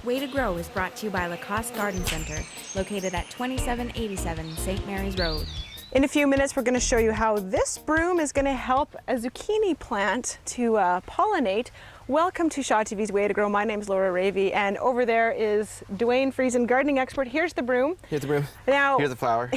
Way to Grow is brought to you by Lacoste Garden Center, located at 2787 St. Mary's Road. In a few minutes, we're going to show you how this broom is going to help a zucchini plant to pollinate. Welcome to Shaw TV's Way to Grow. My name is Laura Reavie, and over there is Duayne, Friesen, gardening expert. Here's the broom. Here's the broom. Now, here's the flower.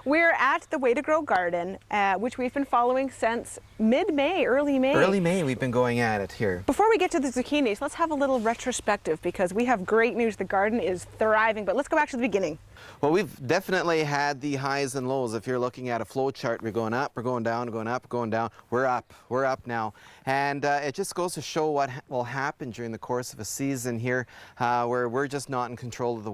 We're at the Way to Grow garden, which we've been following since mid-May, early May. Early May, we've been going at it here. Before we get to the zucchinis, let's have a little retrospective because we have great news. The garden is thriving, but let's go back to the beginning. Well, we've definitely had the highs and lows. If you're looking at a flow chart, we're going up, we're going down, going up, going down. We're up now. And it just goes to show what will happen during the course of a season here where we're just not in control of the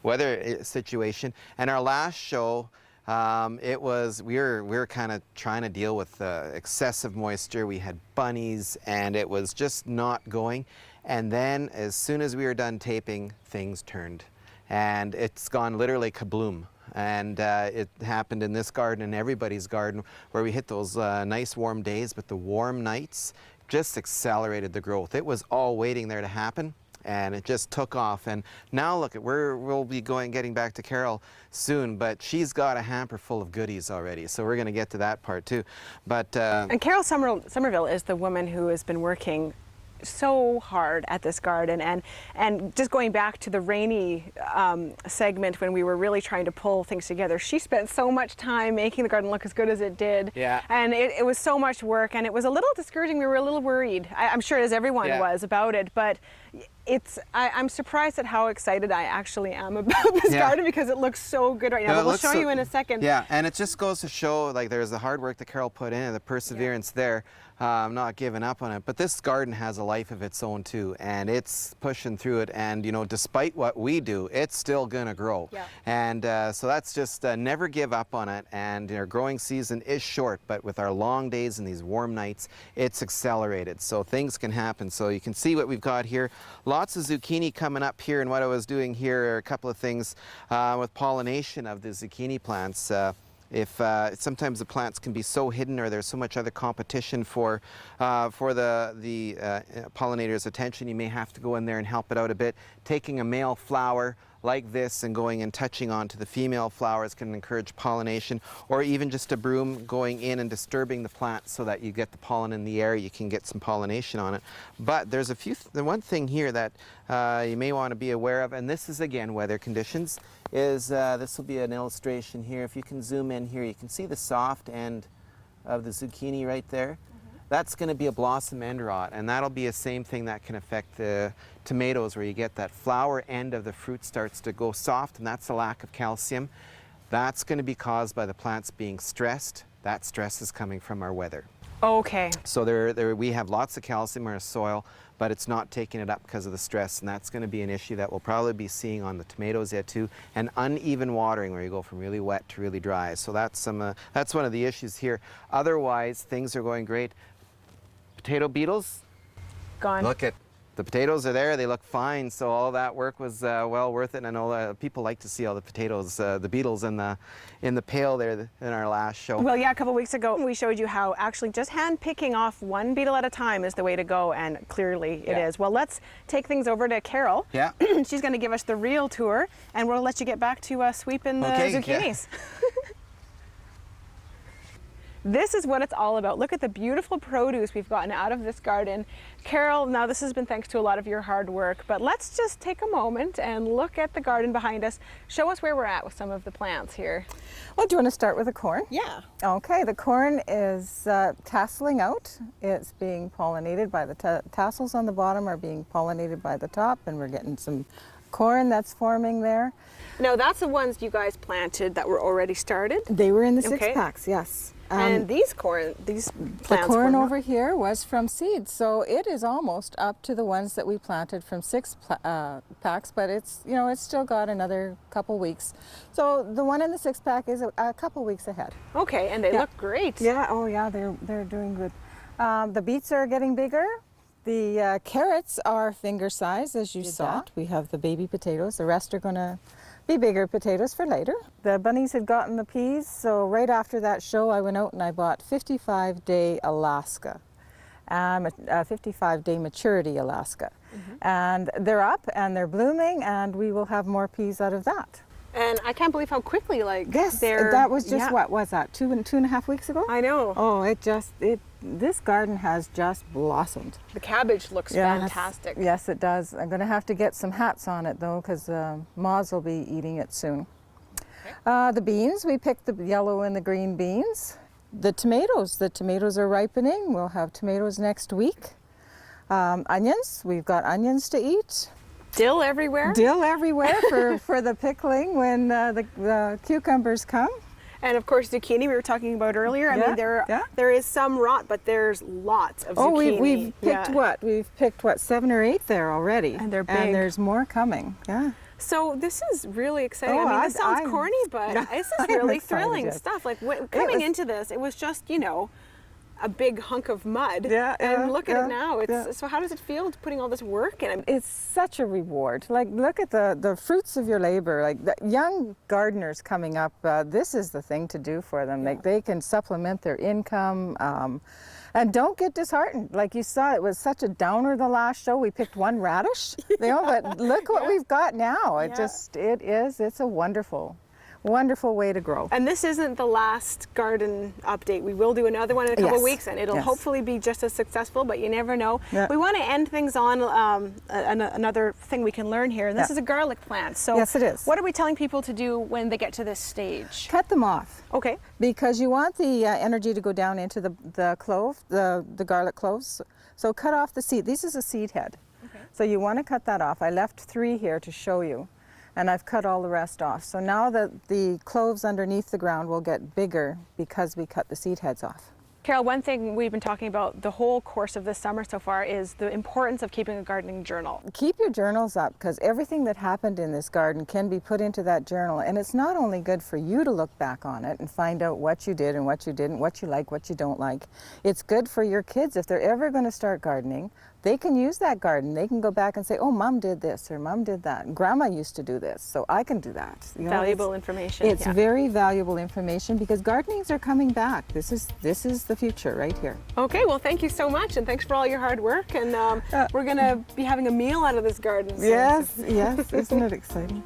weather situation. And our last show, we were kind of trying to deal with excessive moisture. We had bunnies and it was just not going. And then as soon as we were done taping, things turned. And it's gone literally kabloom. And it happened in this garden and everybody's garden where we hit those nice warm days, but the warm nights just accelerated the growth. It was all waiting there to happen and it just took off. And now look, we'll be getting back to Carol soon, but she's got a hamper full of goodies already. So we're gonna get to that part too. But and Carol Somerville is the woman who has been working so hard at this garden, and just going back to the rainy segment when we were really trying to pull things together, she spent so much time making the garden look as good as it did. Yeah. And it was so much work, and it was a little discouraging. We were a little worried. I'm sure as everyone was about it, but I'm surprised at how excited I actually am about this garden because it looks so good right now. But we'll show you in a second. Yeah, and it just goes to show like there's the hard work that Carol put in and the perseverance there. I'm not giving up on it, but this garden has a life of its own too, and it's pushing through it, and you know, despite what we do, it's still gonna grow. Yeah. And so that's just never give up on it, and our growing season is short, but with our long days and these warm nights, it's accelerated, so things can happen. So you can see what we've got here. Lots of zucchini coming up here, and what I was doing here are a couple of things with pollination of the zucchini plants. Sometimes the plants can be so hidden or there's so much other competition for the pollinator's attention, you may have to go in there and help it out a bit. Taking a male flower like this and going and touching onto the female flowers can encourage pollination, or even just a broom going in and disturbing the plant so that you get the pollen in the air, you can get some pollination on it. But there's the one thing here that you may want to be aware of, and this is again weather conditions, is this will be an illustration here. If you can zoom in here, you can see the soft end of the zucchini right there. That's going to be a blossom end rot, and that'll be the same thing that can affect the tomatoes, where you get that flower end of the fruit starts to go soft, and that's a lack of calcium. That's going to be caused by the plants being stressed. That stress is coming from our weather. Okay. So we have lots of calcium in our soil, but it's not taking it up because of the stress, and that's going to be an issue that we'll probably be seeing on the tomatoes yet too. And uneven watering, where you go from really wet to really dry. So that's one of the issues here. Otherwise, things are going great. Potato beetles, gone. Look at the potatoes are there, they look fine, so all that work was well worth it. And I know people like to see all the potatoes, the beetles in the pail there in our last show. Well, yeah, a couple weeks ago we showed you how actually just hand picking off one beetle at a time is the way to go, and clearly it is. Well, let's take things over to Carol. Yeah. She's going to give us the real tour, and we'll let you get back to sweeping the zucchinis. Yeah. This is what it's all about. Look at the beautiful produce we've gotten out of this garden. Carol, now this has been thanks to a lot of your hard work, but let's just take a moment and look at the garden behind us. Show us where we're at with some of the plants here. Well, do you want to start with the corn? Yeah. Okay, the corn is tasseling out. It's being pollinated by the tassels on the bottom are being pollinated by the top, and we're getting some corn that's forming there. Now that's the ones you guys planted that were already started? They were in the six packs, yes. And these plants, the corn over here was from seeds, so it is almost up to the ones that we planted from 6 packs, but it's, you know, it's still got another couple weeks. So the one in the 6 pack is a couple weeks ahead. Okay, and they look great. Yeah, oh yeah, they're doing good. The beets are getting bigger. The carrots are finger size, as you saw. We have the baby potatoes. The rest are going to be bigger potatoes for later. The bunnies had gotten the peas, so right after that show I went out and I bought 55-day Alaska. and a 55-day maturity Alaska. And they're up and they're blooming, and we will have more peas out of that. And I can't believe how quickly, like, Yes, they're... that was just, yeah. what was that, two and a half weeks ago? I know. Oh, this garden has just blossomed. The cabbage looks fantastic. Yes, it does. I'm going to have to get some hats on it though, because moths will be eating it soon. The beans, we picked the yellow and the green beans. The tomatoes are ripening. We'll have tomatoes next week. Onions, we've got onions to eat. Dill everywhere. Dill everywhere for the pickling when the cucumbers come. And of course, zucchini we were talking about earlier. I mean, there is some rot, but there's lots of zucchini. Oh, we've picked what? We've picked what, 7 or 8 there already. And they're big. And there's more coming. Yeah. So this is really exciting. Oh, I mean, this sounds corny, but this is really thrilling yes. stuff. Like coming into this, it was just, you know, a big hunk of mud. Yeah, and look at it now. yeah. So how does it feel putting all this work in? It's such a reward. Like, look at the fruits of your labor. Like, the young gardeners coming up, this is the thing to do for them. Like, they can supplement their income. And don't get disheartened. Like you saw, it was such a downer the last show. We picked one radish, you know, but look what we've got now. It's a wonderful way to grow. And this isn't the last garden update. We will do another one in a couple of weeks, and it'll hopefully be just as successful, but you never know. Yeah. We want to end things on another thing we can learn here, and this is a garlic plant. So yes, it is. What are we telling people to do when they get to this stage? Cut them off. Okay. Because you want the energy to go down into the clove, the garlic cloves. So cut off the seed. This is a seed head. Okay. So you want to cut that off. I left 3 here to show you. And I've cut all the rest off. So now that the cloves underneath the ground will get bigger because we cut the seed heads off. Carol, one thing we've been talking about the whole course of this summer so far is the importance of keeping a gardening journal. Keep your journals up, because everything that happened in this garden can be put into that journal. And it's not only good for you to look back on it and find out what you did and what you didn't, what you like, what you don't like. It's good for your kids. If they're ever going to start gardening, they can use that garden. They can go back and say, oh, Mom did this or Mom did that. Grandma used to do this, so I can do that. You know, valuable information. It's very valuable information, because gardenings are coming back. This is the future right here. Okay, well, thank you so much, and thanks for all your hard work. And we're going to be having a meal out of this garden soon. Yes, yes. Isn't it exciting?